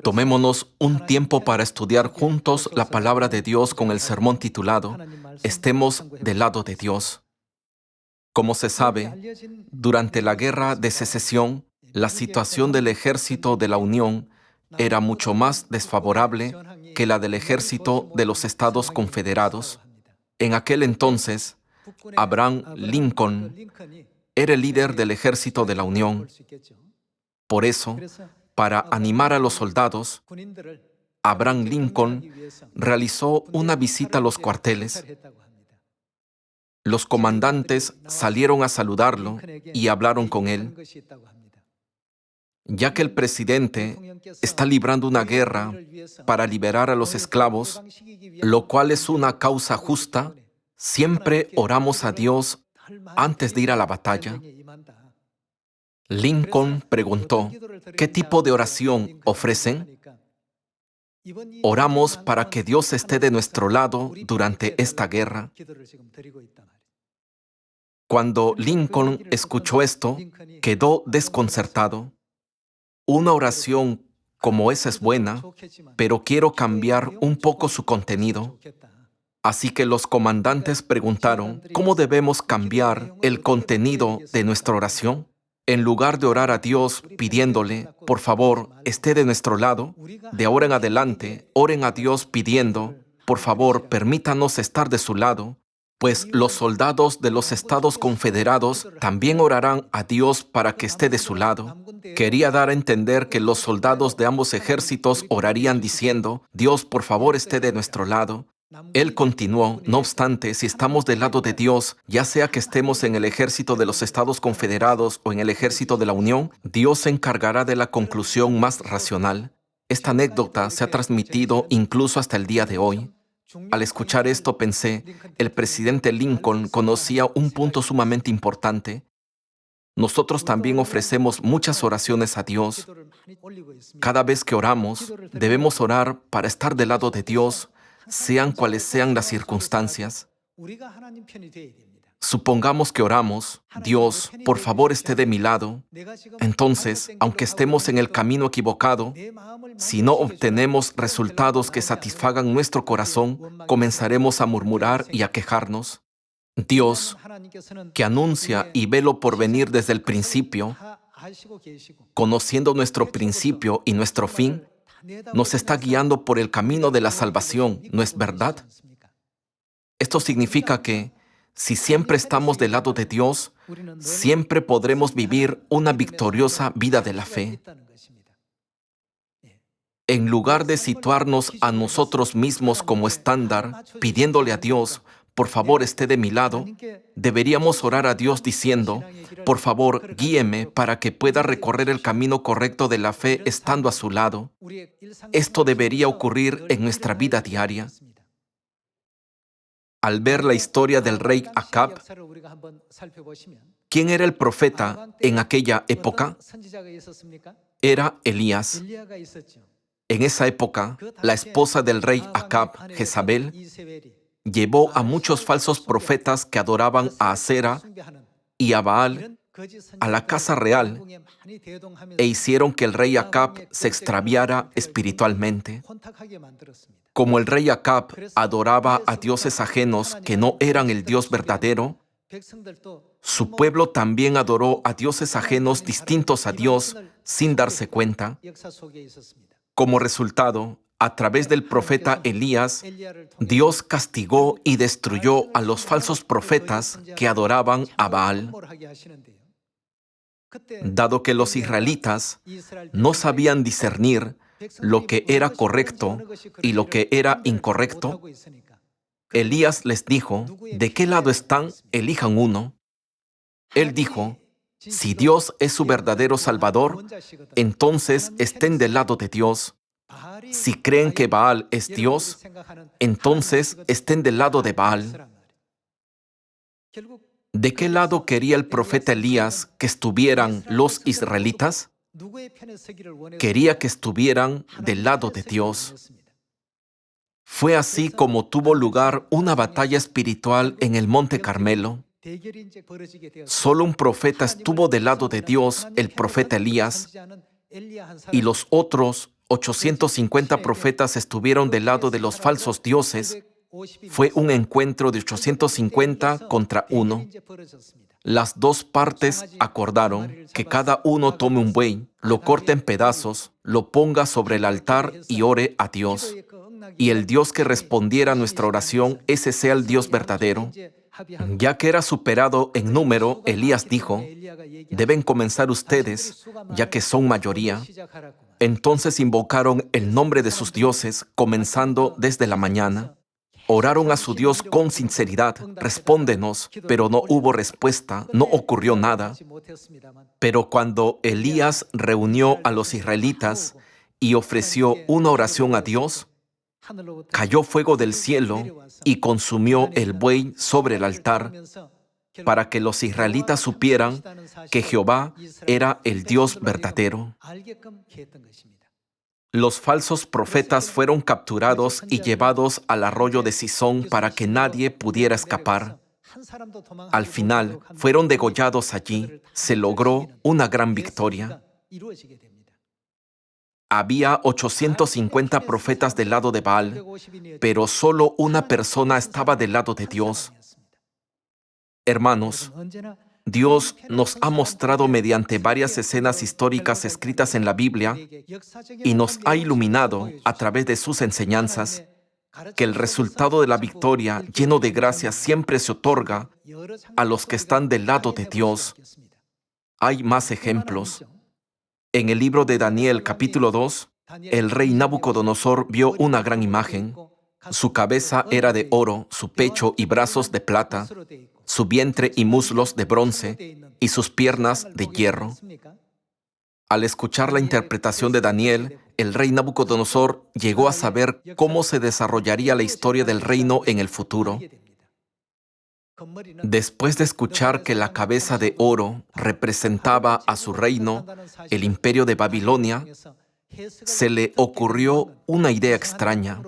Tomémonos un tiempo para estudiar juntos la palabra de Dios con el sermón titulado Estemos del lado de Dios. Como se sabe, durante la Guerra de Secesión, la situación del ejército de la Unión era mucho más desfavorable que la del ejército de los Estados Confederados. En aquel entonces, Abraham Lincoln era el líder del ejército de la Unión. Por eso, para animar a los soldados, Abraham Lincoln realizó una visita a los cuarteles. Los comandantes salieron a saludarlo y hablaron con él. Ya que el presidente está librando una guerra para liberar a los esclavos, lo cual es una causa justa, siempre oramos a Dios antes de ir a la batalla. Lincoln preguntó, ¿qué tipo de oración ofrecen? Oramos para que Dios esté de nuestro lado durante esta guerra. Cuando Lincoln escuchó esto, quedó desconcertado. Una oración como esa es buena, pero quiero cambiar un poco su contenido. Así que los comandantes preguntaron, ¿cómo debemos cambiar el contenido de nuestra oración? En lugar de orar a Dios pidiéndole, por favor, esté de nuestro lado, de ahora en adelante, oren a Dios pidiendo, por favor, permítanos estar de su lado, pues los soldados de los Estados Confederados también orarán a Dios para que esté de su lado. Quería dar a entender que los soldados de ambos ejércitos orarían diciendo, Dios, por favor, esté de nuestro lado. Él continuó, no obstante, si estamos del lado de Dios, ya sea que estemos en el ejército de los Estados Confederados o en el ejército de la Unión, Dios se encargará de la conclusión más racional. Esta anécdota se ha transmitido incluso hasta el día de hoy. Al escuchar esto pensé, el presidente Lincoln conocía un punto sumamente importante. Nosotros también ofrecemos muchas oraciones a Dios. Cada vez que oramos, debemos orar para estar del lado de Dios, sean cuales sean las circunstancias. Supongamos que oramos, Dios, por favor esté de mi lado. Entonces, aunque estemos en el camino equivocado, si no obtenemos resultados que satisfagan nuestro corazón, comenzaremos a murmurar y a quejarnos. Dios, que anuncia y ve lo por venir desde el principio, conociendo nuestro principio y nuestro fin, nos está guiando por el camino de la salvación, ¿no es verdad? Esto significa que, si siempre estamos del lado de Dios, siempre podremos vivir una victoriosa vida de la fe. En lugar de situarnos a nosotros mismos como estándar, pidiéndole a Dios, por favor esté de mi lado, deberíamos orar a Dios diciendo, por favor guíeme para que pueda recorrer el camino correcto de la fe estando a su lado. Esto debería ocurrir en nuestra vida diaria. Al ver la historia del rey Acab, ¿quién era el profeta en aquella época? Era Elías. En esa época, la esposa del rey Acab, Jezabel, llevó a muchos falsos profetas que adoraban a Asera y a Baal a la casa real e hicieron que el rey Acab se extraviara espiritualmente. Como el rey Acab adoraba a dioses ajenos que no eran el Dios verdadero, su pueblo también adoró a dioses ajenos distintos a Dios sin darse cuenta. Como resultado, a través del profeta Elías, Dios castigó y destruyó a los falsos profetas que adoraban a Baal. Dado que los israelitas no sabían discernir lo que era correcto y lo que era incorrecto, Elías les dijo, ¿de qué lado están? Elijan uno. Él dijo, si Dios es su verdadero Salvador, entonces estén del lado de Dios. Si creen que Baal es Dios, entonces estén del lado de Baal. ¿De qué lado quería el profeta Elías que estuvieran los israelitas? Quería que estuvieran del lado de Dios. Fue así como tuvo lugar una batalla espiritual en el Monte Carmelo. Solo un profeta estuvo del lado de Dios, el profeta Elías, y los otros 850 profetas estuvieron del lado de los falsos dioses, fue un encuentro de 850 contra uno. Las dos partes acordaron que cada uno tome un buey, lo corte en pedazos, lo ponga sobre el altar y ore a Dios. Y el Dios que respondiera a nuestra oración, ese sea el Dios verdadero. Ya que era superado en número, Elías dijo: deben comenzar ustedes, ya que son mayoría. Entonces invocaron el nombre de sus dioses, comenzando desde la mañana. Oraron a su Dios con sinceridad: respóndenos, pero no hubo respuesta, no ocurrió nada. Pero cuando Elías reunió a los israelitas y ofreció una oración a Dios, cayó fuego del cielo y consumió el buey sobre el altar, para que los israelitas supieran que Jehová era el Dios verdadero. Los falsos profetas fueron capturados y llevados al arroyo de Cisón para que nadie pudiera escapar. Al final, fueron degollados allí. Se logró una gran victoria. Había 850 profetas del lado de Baal, pero solo una persona estaba del lado de Dios. Hermanos, Dios nos ha mostrado mediante varias escenas históricas escritas en la Biblia y nos ha iluminado a través de sus enseñanzas que el resultado de la victoria lleno de gracia siempre se otorga a los que están del lado de Dios. Hay más ejemplos. En el libro de Daniel, capítulo 2, el rey Nabucodonosor vio una gran imagen. Su cabeza era de oro, su pecho y brazos de plata, su vientre y muslos de bronce y sus piernas de hierro. Al escuchar la interpretación de Daniel, el rey Nabucodonosor llegó a saber cómo se desarrollaría la historia del reino en el futuro. Después de escuchar que la cabeza de oro representaba a su reino, el imperio de Babilonia, se le ocurrió una idea extraña.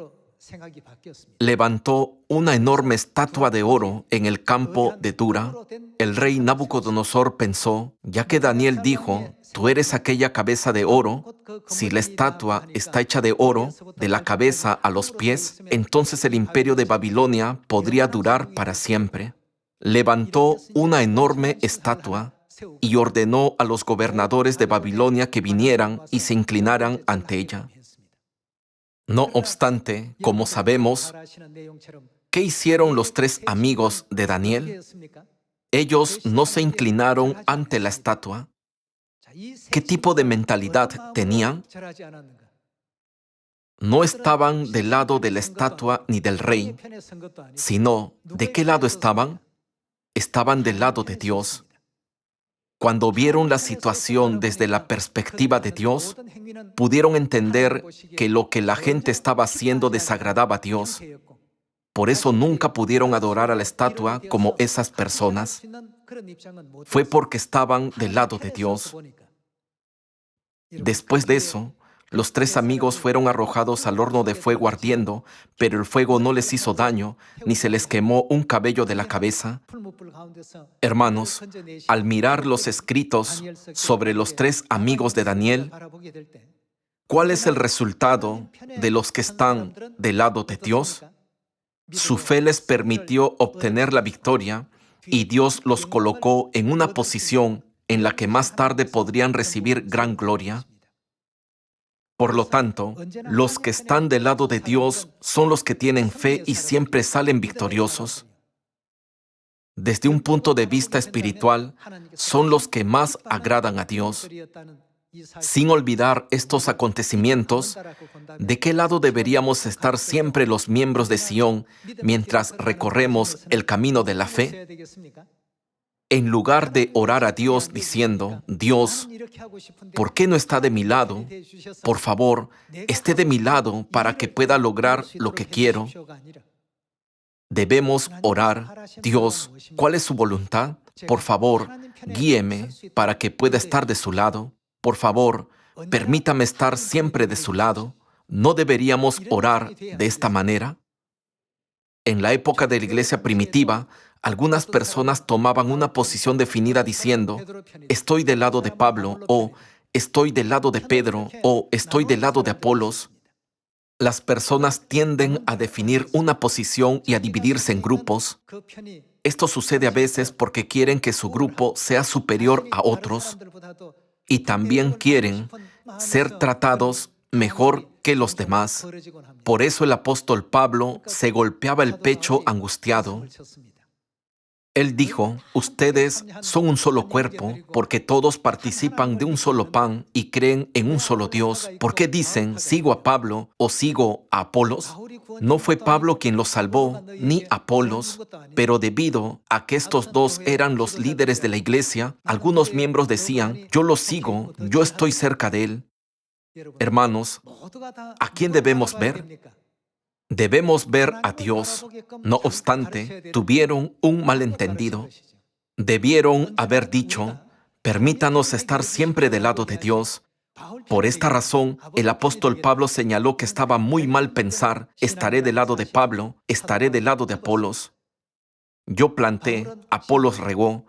Levantó una enorme estatua de oro en el campo de Dura. El rey Nabucodonosor pensó: ya que Daniel dijo, tú eres aquella cabeza de oro, si la estatua está hecha de oro, de la cabeza a los pies, entonces el imperio de Babilonia podría durar para siempre. Levantó una enorme estatua y ordenó a los gobernadores de Babilonia que vinieran y se inclinaran ante ella. No obstante, como sabemos, ¿qué hicieron los tres amigos de Daniel? Ellos no se inclinaron ante la estatua. ¿Qué tipo de mentalidad tenían? No estaban del lado de la estatua ni del rey, sino ¿de qué lado estaban? Estaban del lado de Dios. Cuando vieron la situación desde la perspectiva de Dios, pudieron entender que lo que la gente estaba haciendo desagradaba a Dios. Por eso nunca pudieron adorar a la estatua como esas personas. Fue porque estaban del lado de Dios. Después de eso, los tres amigos fueron arrojados al horno de fuego ardiendo, pero el fuego no les hizo daño, ni se les quemó un cabello de la cabeza. Hermanos, al mirar los escritos sobre los tres amigos de Daniel, ¿cuál es el resultado de los que están del lado de Dios? Su fe les permitió obtener la victoria y Dios los colocó en una posición en la que más tarde podrían recibir gran gloria. Por lo tanto, los que están del lado de Dios son los que tienen fe y siempre salen victoriosos. Desde un punto de vista espiritual, son los que más agradan a Dios. Sin olvidar estos acontecimientos, ¿de qué lado deberíamos estar siempre los miembros de Sión mientras recorremos el camino de la fe? En lugar de orar a Dios diciendo: Dios, ¿por qué no está de mi lado? Por favor, esté de mi lado para que pueda lograr lo que quiero. Debemos orar: Dios, ¿cuál es su voluntad? Por favor, guíeme para que pueda estar de su lado. Por favor, permítame estar siempre de su lado. ¿No deberíamos orar de esta manera? En la época de la iglesia primitiva, algunas personas tomaban una posición definida diciendo: estoy del lado de Pablo o estoy del lado de Pedro o estoy del lado de Apolos, las personas tienden a definir una posición y a dividirse en grupos. Esto sucede a veces porque quieren que su grupo sea superior a otros y también quieren ser tratados mejor que los demás. Por eso el apóstol Pablo se golpeaba el pecho angustiado. Él dijo, ustedes son un solo cuerpo, porque todos participan de un solo pan y creen en un solo Dios. ¿Por qué dicen, sigo a Pablo o sigo a Apolos? No fue Pablo quien los salvó, ni Apolos, pero debido a que estos dos eran los líderes de la iglesia, algunos miembros decían, yo lo sigo, yo estoy cerca de él. Hermanos, ¿a quién debemos ver? Debemos ver a Dios. No obstante, tuvieron un malentendido. Debieron haber dicho, permítanos estar siempre del lado de Dios. Por esta razón, el apóstol Pablo señaló que estaba muy mal pensar, estaré del lado de Pablo, estaré del lado de Apolos. Yo planté, Apolos regó,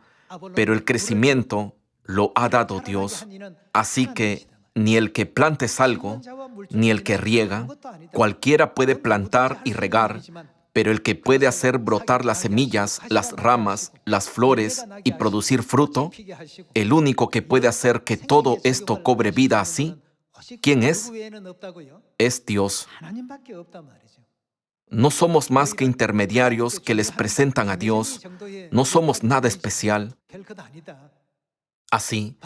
pero el crecimiento lo ha dado Dios. Así que ni el que planta es algo, ni el que riega. Cualquiera puede plantar y regar, pero el que puede hacer brotar las semillas, las ramas, las flores y producir fruto, el único que puede hacer que todo esto cobre vida así, ¿quién es? Es Dios. No somos más que intermediarios que les presentan a Dios. No somos nada especial. Así,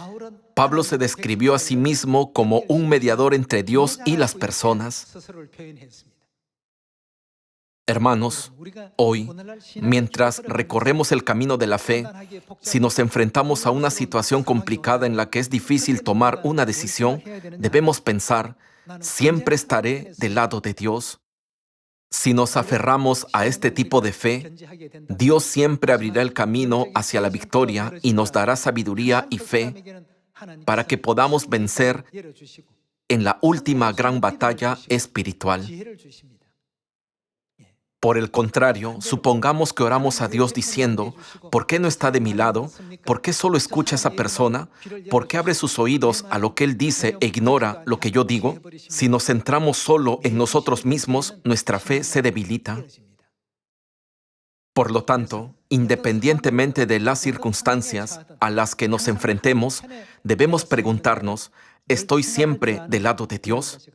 Pablo se describió a sí mismo como un mediador entre Dios y las personas. Hermanos, hoy, mientras recorremos el camino de la fe, si nos enfrentamos a una situación complicada en la que es difícil tomar una decisión, debemos pensar, ¿siempre estaré del lado de Dios? Si nos aferramos a este tipo de fe, Dios siempre abrirá el camino hacia la victoria y nos dará sabiduría y fe para que podamos vencer en la última gran batalla espiritual. Por el contrario, supongamos que oramos a Dios diciendo, ¿por qué no está de mi lado? ¿Por qué solo escucha a esa persona? ¿Por qué abre sus oídos a lo que Él dice e ignora lo que yo digo? Si nos centramos solo en nosotros mismos, nuestra fe se debilita. Por lo tanto, independientemente de las circunstancias a las que nos enfrentemos, debemos preguntarnos, ¿estoy siempre del lado de Dios?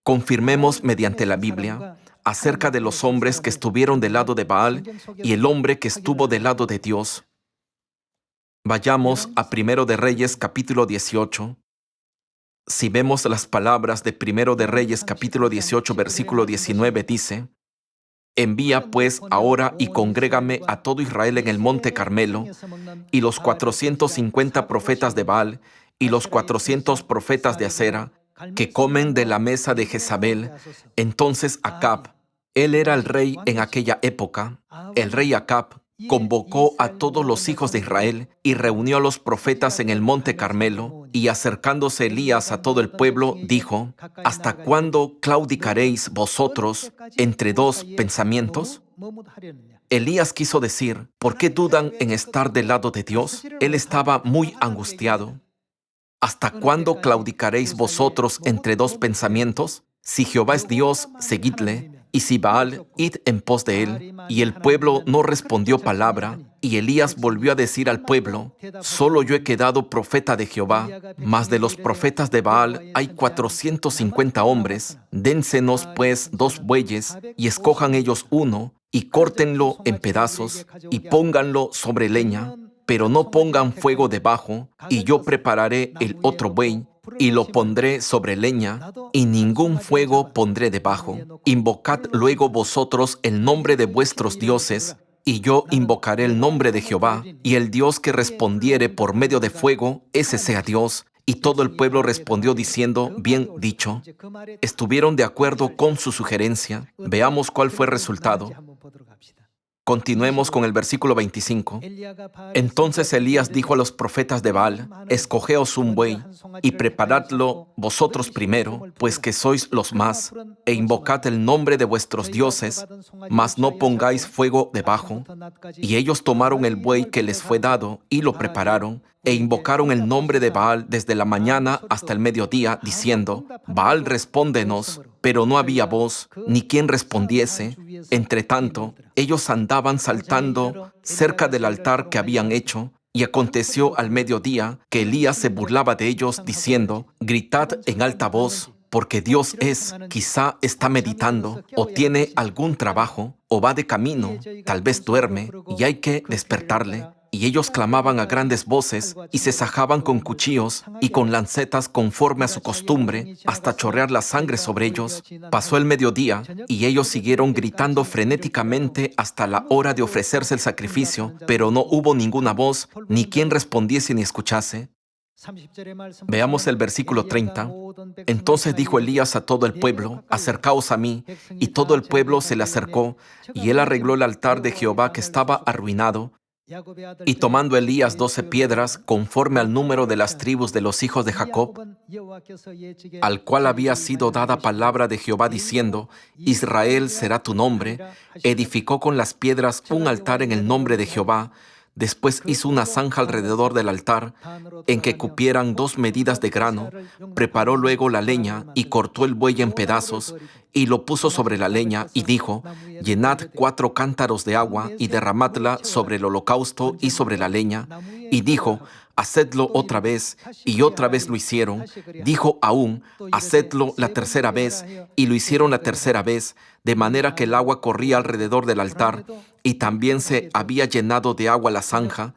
Confirmemos mediante la Biblia acerca de los hombres que estuvieron del lado de Baal y el hombre que estuvo del lado de Dios. Vayamos a Primero de Reyes, capítulo 18. Si vemos las palabras de Primero de Reyes, capítulo 18, versículo 19, dice, envía pues ahora y congrégame a todo Israel en el monte Carmelo, y los 450 profetas de Baal, y los 400 profetas de Acera, que comen de la mesa de Jezabel. Entonces Acab, él era el rey en aquella época, el rey Acab, convocó a todos los hijos de Israel y reunió a los profetas en el monte Carmelo, y acercándose Elías a todo el pueblo, dijo, ¿hasta cuándo claudicaréis vosotros entre dos pensamientos? Elías quiso decir, ¿por qué dudan en estar del lado de Dios? Él estaba muy angustiado. ¿Hasta cuándo claudicaréis vosotros entre dos pensamientos? Si Jehová es Dios, seguidle, y si Baal, id en pos de él. Y el pueblo no respondió palabra, y Elías volvió a decir al pueblo, solo yo he quedado profeta de Jehová, mas de los profetas de Baal hay 450 hombres. Dénsenos pues 2 bueyes, y escojan ellos uno, y córtenlo en pedazos, y pónganlo sobre leña, pero no pongan fuego debajo, y yo prepararé el otro buey, y lo pondré sobre leña, y ningún fuego pondré debajo. Invocad luego vosotros el nombre de vuestros dioses, y yo invocaré el nombre de Jehová, y el Dios que respondiere por medio de fuego, ese sea Dios. Y todo el pueblo respondió diciendo, bien dicho. Estuvieron de acuerdo con su sugerencia. Veamos cuál fue el resultado. Continuemos con el versículo 25. Entonces Elías dijo a los profetas de Baal: escogeos un buey y preparadlo vosotros primero, pues que sois los más, e invocad el nombre de vuestros dioses, mas no pongáis fuego debajo. Y ellos tomaron el buey que les fue dado y lo prepararon, e invocaron el nombre de Baal desde la mañana hasta el mediodía, diciendo: Baal, respóndenos. Pero no había voz, ni quien respondiese. Entre tanto, ellos andaban saltando cerca del altar que habían hecho, y aconteció al mediodía que Elías se burlaba de ellos, diciendo: gritad en alta voz, porque Dios quizá está meditando, o tiene algún trabajo, o va de camino, tal vez duerme, y hay que despertarle. Y ellos clamaban a grandes voces, y se sajaban con cuchillos y con lancetas conforme a su costumbre, hasta chorrear la sangre sobre ellos. Pasó el mediodía, y ellos siguieron gritando frenéticamente hasta la hora de ofrecerse el sacrificio, pero no hubo ninguna voz, ni quien respondiese ni escuchase. Veamos el versículo 30. Entonces dijo Elías a todo el pueblo: acercaos a mí. Y todo el pueblo se le acercó, y él arregló el altar de Jehová que estaba arruinado. Y tomando Elías 12 piedras, conforme al número de las tribus de los hijos de Jacob, al cual había sido dada palabra de Jehová diciendo: Israel será tu nombre, edificó con las piedras un altar en el nombre de Jehová. Después hizo una zanja alrededor del altar, en que cupieran 2 medidas de grano. Preparó luego la leña y cortó el buey en pedazos, y lo puso sobre la leña, y dijo: llenad 4 cántaros de agua, y derramadla sobre el holocausto y sobre la leña. Y dijo: hacedlo otra vez, y otra vez lo hicieron. Dijo aún: hacedlo la tercera vez, y lo hicieron la tercera vez, de manera que el agua corría alrededor del altar, y también se había llenado de agua la zanja.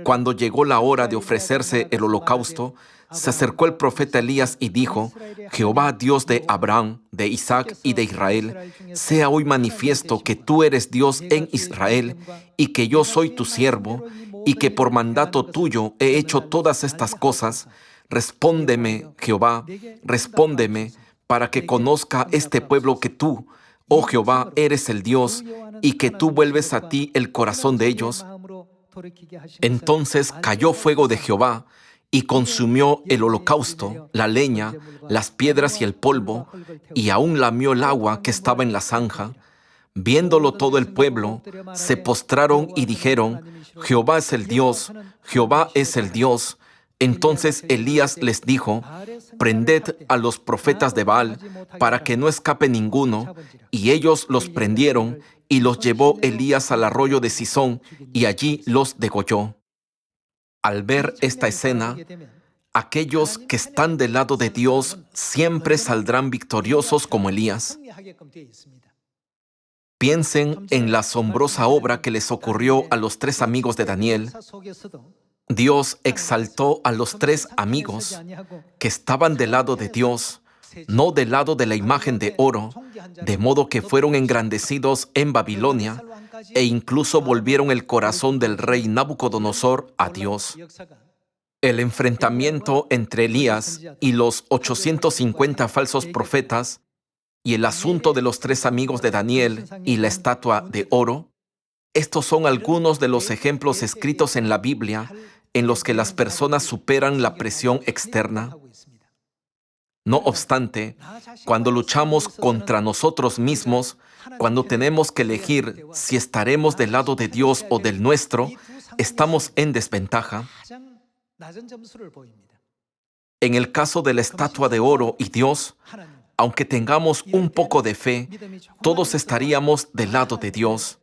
Cuando llegó la hora de ofrecerse el holocausto, se acercó el profeta Elías y dijo: Jehová, Dios de Abraham, de Isaac y de Israel, sea hoy manifiesto que tú eres Dios en Israel, y que yo soy tu siervo, y que por mandato tuyo he hecho todas estas cosas. Respóndeme, Jehová, respóndeme, para que conozca este pueblo que tú, oh Jehová, eres el Dios, y que tú vuelves a ti el corazón de ellos. Entonces cayó fuego de Jehová, y consumió el holocausto, la leña, las piedras y el polvo, y aún lamió el agua que estaba en la zanja. Viéndolo todo el pueblo, se postraron y dijeron: Jehová es el Dios, Jehová es el Dios. Entonces Elías les dijo: prended a los profetas de Baal, para que no escape ninguno. Y ellos los prendieron, y los llevó Elías al arroyo de Cisón, y allí los degolló. Al ver esta escena, aquellos que están del lado de Dios siempre saldrán victoriosos como Elías. Piensen en la asombrosa obra que les ocurrió a los 3 amigos de Daniel. Dios exaltó a los 3 amigos que estaban del lado de Dios, no del lado de la imagen de oro, de modo que fueron engrandecidos en Babilonia e incluso volvieron el corazón del rey Nabucodonosor a Dios. El enfrentamiento entre Elías y los 850 falsos profetas, y el asunto de los 3 amigos de Daniel y la estatua de oro, estos son algunos de los ejemplos escritos en la Biblia en los que las personas superan la presión externa. No obstante, cuando luchamos contra nosotros mismos, cuando tenemos que elegir si estaremos del lado de Dios o del nuestro, estamos en desventaja. En el caso de la estatua de oro y Dios, aunque tengamos un poco de fe, todos estaríamos del lado de Dios.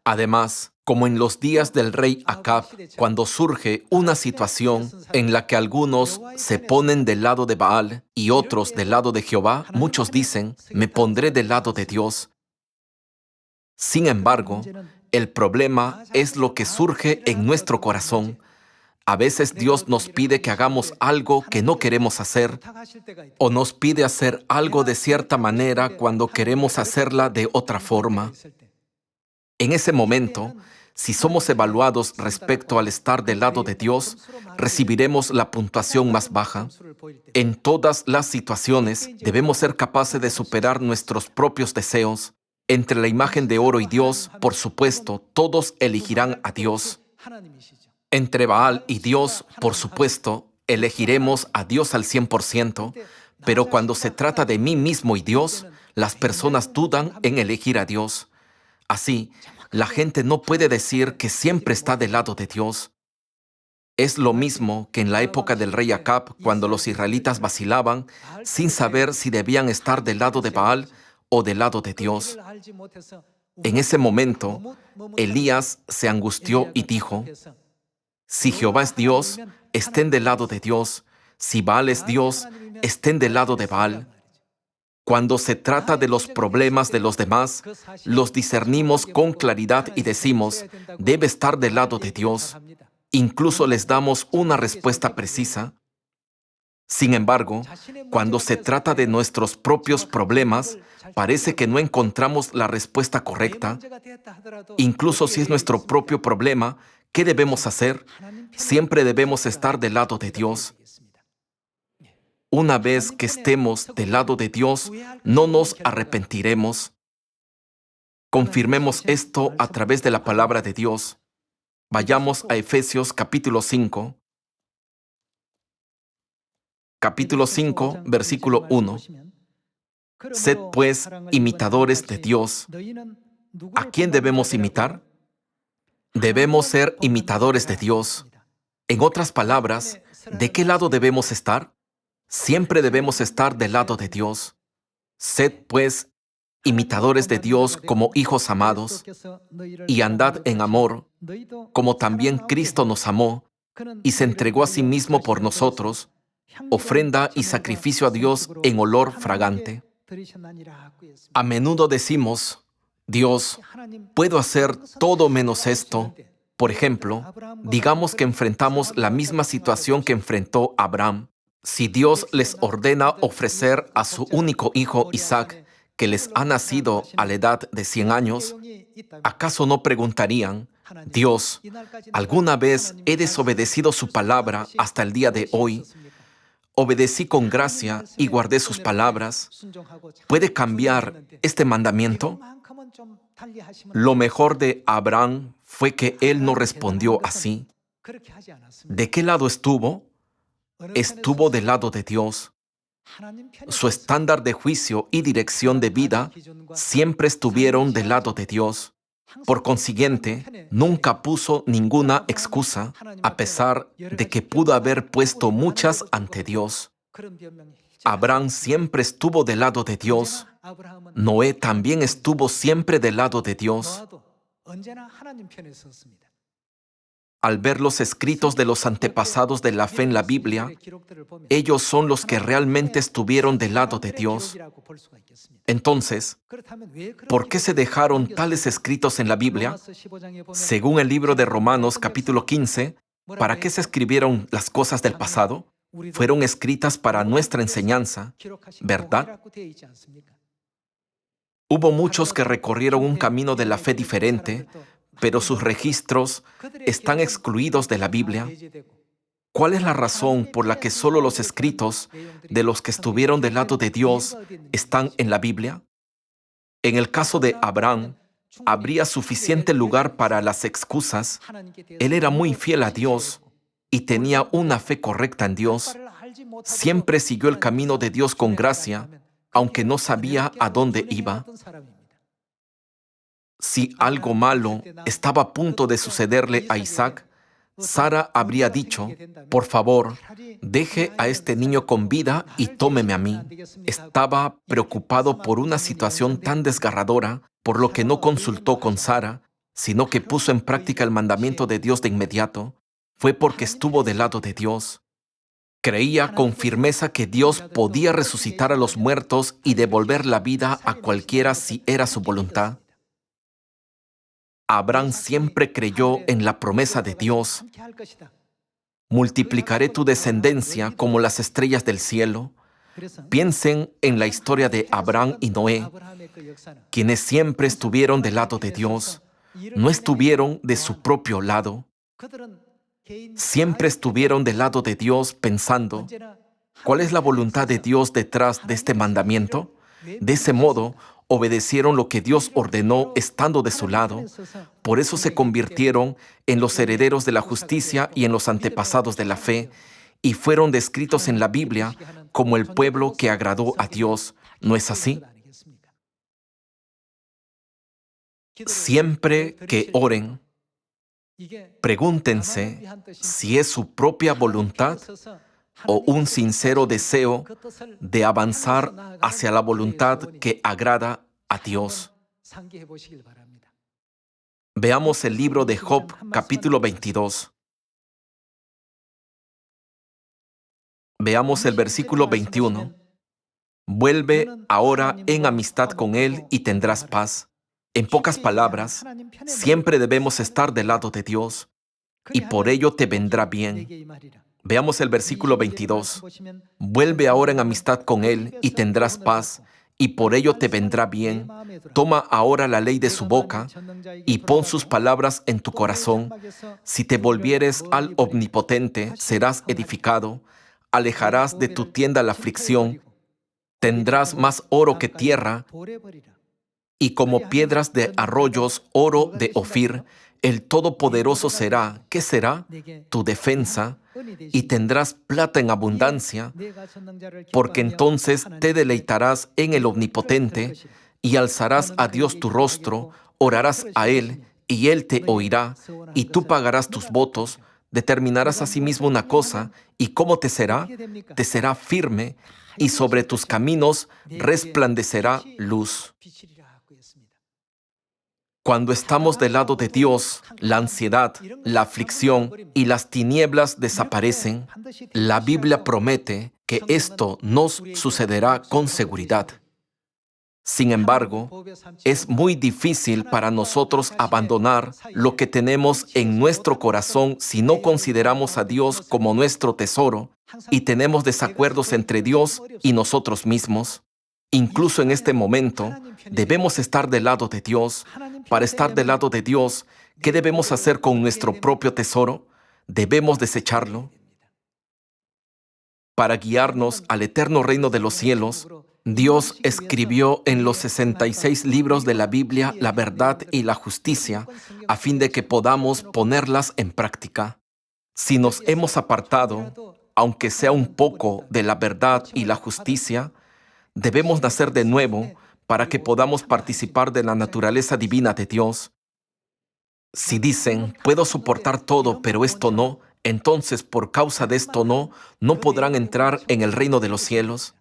Además, como en los días del rey Acab, cuando surge una situación en la que algunos se ponen del lado de Baal y otros del lado de Jehová, muchos dicen: me pondré del lado de Dios. Sin embargo, el problema es lo que surge en nuestro corazón. A veces Dios nos pide que hagamos algo que no queremos hacer, o nos pide hacer algo de cierta manera cuando queremos hacerla de otra forma. En ese momento, si somos evaluados respecto al estar del lado de Dios, recibiremos la puntuación más baja. En todas las situaciones, debemos ser capaces de superar nuestros propios deseos. Entre la imagen de oro y Dios, por supuesto, todos elegirán a Dios. Entre Baal y Dios, por supuesto, elegiremos a Dios al 100%, pero cuando se trata de mí mismo y Dios, las personas dudan en elegir a Dios. Así, la gente no puede decir que siempre está del lado de Dios. Es lo mismo que en la época del rey Acab, cuando los israelitas vacilaban sin saber si debían estar del lado de Baal o del lado de Dios. En ese momento, Elías se angustió y dijo: si Jehová es Dios, estén del lado de Dios. Si Baal es Dios, estén del lado de Baal. Cuando se trata de los problemas de los demás, los discernimos con claridad y decimos: debe estar del lado de Dios. Incluso les damos una respuesta precisa. Sin embargo, cuando se trata de nuestros propios problemas, parece que no encontramos la respuesta correcta. Incluso si es nuestro propio problema, ¿qué debemos hacer? Siempre debemos estar del lado de Dios. Una vez que estemos del lado de Dios, no nos arrepentiremos. Confirmemos esto a través de la palabra de Dios. Vayamos a Efesios capítulo 5. Capítulo 5, versículo 1. Sed pues imitadores de Dios. ¿A quién debemos imitar? Debemos ser imitadores de Dios. En otras palabras, ¿de qué lado debemos estar? Siempre debemos estar del lado de Dios. Sed pues imitadores de Dios como hijos amados, y andad en amor, como también Cristo nos amó y se entregó a sí mismo por nosotros, ofrenda y sacrificio a Dios en olor fragante. A menudo decimos: Dios, puedo hacer todo menos esto. Por ejemplo, digamos que enfrentamos la misma situación que enfrentó Abraham. Si Dios les ordena ofrecer a su único hijo Isaac, que les ha nacido a la edad de 100 años, ¿acaso no preguntarían: Dios, ¿alguna vez he desobedecido su palabra hasta el día de hoy? Obedecí con gracia y guardé sus palabras. ¿Puede cambiar este mandamiento? Lo mejor de Abraham fue que él no respondió así. ¿De qué lado estuvo? Estuvo del lado de Dios. Su estándar de juicio y dirección de vida siempre estuvieron del lado de Dios. Por consiguiente, nunca puso ninguna excusa, a pesar de que pudo haber puesto muchas ante Dios. Abraham siempre estuvo del lado de Dios. Noé también estuvo siempre del lado de Dios. Al ver los escritos de los antepasados de la fe en la Biblia, ellos son los que realmente estuvieron del lado de Dios. Entonces, ¿por qué se dejaron tales escritos en la Biblia? Según el libro de Romanos capítulo 15, ¿para qué se escribieron las cosas del pasado? Fueron escritas para nuestra enseñanza, ¿verdad? Hubo muchos que recorrieron un camino de la fe diferente, pero sus registros están excluidos de la Biblia. ¿Cuál es la razón por la que solo los escritos de los que estuvieron del lado de Dios están en la Biblia? En el caso de Abraham, habría suficiente lugar para las excusas. Él era muy fiel a Dios y tenía una fe correcta en Dios. Siempre siguió el camino de Dios con gracia, aunque no sabía a dónde iba. Si algo malo estaba a punto de sucederle a Isaac, Sara habría dicho: por favor, deje a este niño con vida y tómeme a mí. Estaba preocupado por una situación tan desgarradora, por lo que no consultó con Sara, sino que puso en práctica el mandamiento de Dios de inmediato. Fue porque estuvo del lado de Dios. Creía con firmeza que Dios podía resucitar a los muertos y devolver la vida a cualquiera si era su voluntad. Abraham siempre creyó en la promesa de Dios: multiplicaré tu descendencia como las estrellas del cielo. Piensen en la historia de Abraham y Noé, quienes siempre estuvieron del lado de Dios. No estuvieron de su propio lado. Siempre estuvieron del lado de Dios pensando: ¿cuál es la voluntad de Dios detrás de este mandamiento? De ese modo, obedecieron lo que Dios ordenó estando de su lado. Por eso se convirtieron en los herederos de la justicia y en los antepasados de la fe, y fueron descritos en la Biblia como el pueblo que agradó a Dios. ¿No es así? Siempre que oren, pregúntense si es su propia voluntad o un sincero deseo de avanzar hacia la voluntad que agrada a Dios. Veamos el libro de Job, capítulo 22. Veamos el versículo 21. Vuelve ahora en amistad con Él y tendrás paz. En pocas palabras, siempre debemos estar del lado de Dios y por ello te vendrá bien. Veamos el versículo 22. Vuelve ahora en amistad con Él y tendrás paz, y por ello te vendrá bien. Toma ahora la ley de su boca y pon sus palabras en tu corazón. Si te volvieres al Omnipotente, serás edificado. Alejarás de tu tienda la aflicción. Tendrás más oro que tierra, y como piedras de arroyos, oro de Ofir. El Todopoderoso será, ¿qué será? Tu defensa, y tendrás plata en abundancia, porque entonces te deleitarás en el Omnipotente, y alzarás a Dios tu rostro, orarás a Él, y Él te oirá, y tú pagarás tus votos, determinarás asimismo una cosa, ¿y cómo te será? Te será firme, y sobre tus caminos resplandecerá luz. Cuando estamos del lado de Dios, la ansiedad, la aflicción y las tinieblas desaparecen. La Biblia promete que esto nos sucederá con seguridad. Sin embargo, es muy difícil para nosotros abandonar lo que tenemos en nuestro corazón si no consideramos a Dios como nuestro tesoro y tenemos desacuerdos entre Dios y nosotros mismos. Incluso en este momento, debemos estar del lado de Dios. Para estar del lado de Dios, ¿qué debemos hacer con nuestro propio tesoro? Debemos desecharlo. Para guiarnos al eterno reino de los cielos, Dios escribió en los 66 libros de la Biblia la verdad y la justicia, a fin de que podamos ponerlas en práctica. Si nos hemos apartado, aunque sea un poco, de la verdad y la justicia, debemos nacer de nuevo para que podamos participar de la naturaleza divina de Dios. Si dicen, puedo soportar todo, pero esto no, entonces por causa de esto no podrán entrar en el reino de los cielos.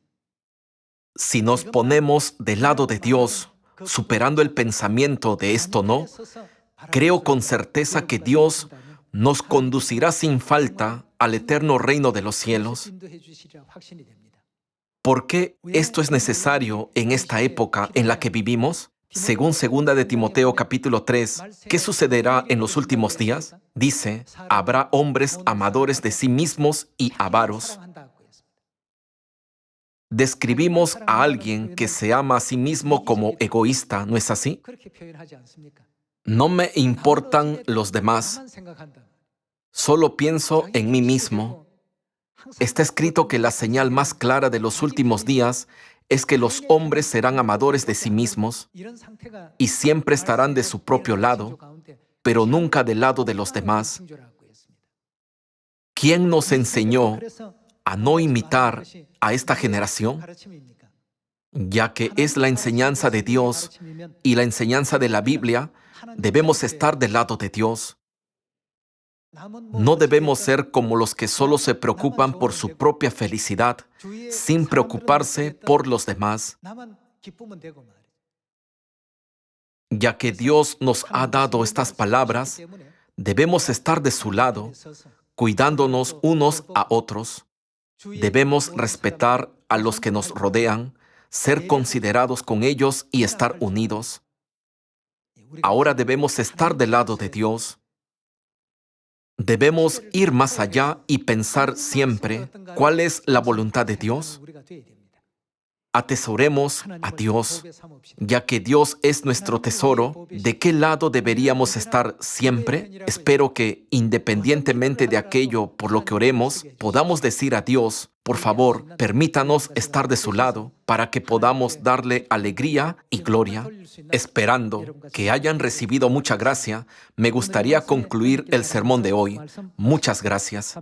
Si nos ponemos del lado de Dios, superando el pensamiento de esto no, creo con certeza que Dios nos conducirá sin falta al eterno reino de los cielos. ¿Por qué esto es necesario en esta época en la que vivimos? Según 2 de Timoteo capítulo 3, ¿qué sucederá en los últimos días? Dice, habrá hombres amadores de sí mismos y avaros. Describimos a alguien que se ama a sí mismo como egoísta, ¿no es así? No me importan los demás, solo pienso en mí mismo. Está escrito que la señal más clara de los últimos días es que los hombres serán amadores de sí mismos y siempre estarán de su propio lado, pero nunca del lado de los demás. ¿Quién nos enseñó a no imitar a esta generación? Ya que es la enseñanza de Dios y la enseñanza de la Biblia, debemos estar del lado de Dios. No debemos ser como los que solo se preocupan por su propia felicidad, sin preocuparse por los demás. Ya que Dios nos ha dado estas palabras, debemos estar de su lado, cuidándonos unos a otros. Debemos respetar a los que nos rodean, ser considerados con ellos y estar unidos. Ahora debemos estar del lado de Dios. Debemos ir más allá y pensar siempre cuál es la voluntad de Dios. Atesoremos a Dios, ya que Dios es nuestro tesoro. ¿De qué lado deberíamos estar siempre? Espero que, independientemente de aquello por lo que oremos, podamos decir a Dios: por favor, permítanos estar de su lado para que podamos darle alegría y gloria. Esperando que hayan recibido mucha gracia, me gustaría concluir el sermón de hoy. Muchas gracias.